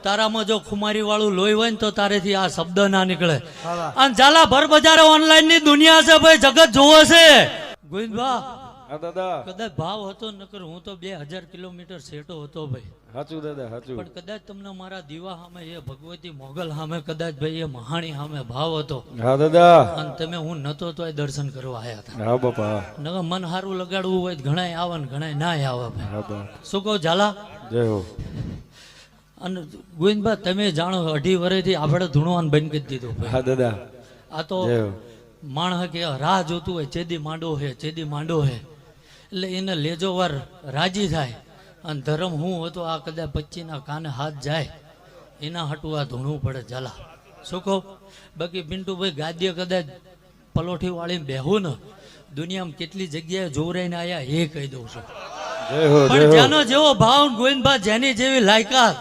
તારામાં જો ખુમારી વાળું લોહી હોય ને તો તારેથી આ શબ્દ ના નીકળે. અને ઝાલા ભર બજારે ઓનલાઈન ની દુનિયા છે ભાઈ, જગત જોવે છે. ગોવિંદભા દાદા કદાચ ભાવ હતો નકર હું તો 2000 કિલોમીટર સેટો હતો ભાઈ. સાચું દાદા સાચું. પણ કદાચ તમને મારા દીવા સામે એ ભગવતી મોગલ સામે કદાચ ભાઈ એ મહાણી સામે ભાવ હતો. હા દાદા. અને તમે હું નતો તો એ દર્શન કરવા આવ્યા હતા. હા બાપા. નકર મન સારું લગાડવું હોય તો ઘણાય આવે ને ઘણાય ના આવે ભાઈ. હા બા. શું કહો ઝાલા? જય હો. અને ગોવિંદભા તમે જાણો 2.5 વર્ષથી આપણે ધૂણવાનું બંધ કરી દીધું ભાઈ. હા દાદા. આ તો માણસ કે રાહ જોતું હોય ચેદી માંડો હે ચેદી માંડો હે એટલે એને લેજો વાર રાજી થાય. અને ધર્મ હું હતો આ કદાચ 25 કાને હાથ જાય એના હટું આ ધૂણવું પડે ઝાલા. શું કહું? બાકી પિન્ટુભાઈ ગાદીએ કદાચ પલોઠી વાળીને બેહું ને દુનિયામાં કેટલી જગ્યાએ જોવરાઈને આયા એ કહી દઉં છું. પણ જેનો જેવો ભાવ ગોવિંદભા જેની જેવી લાયકાત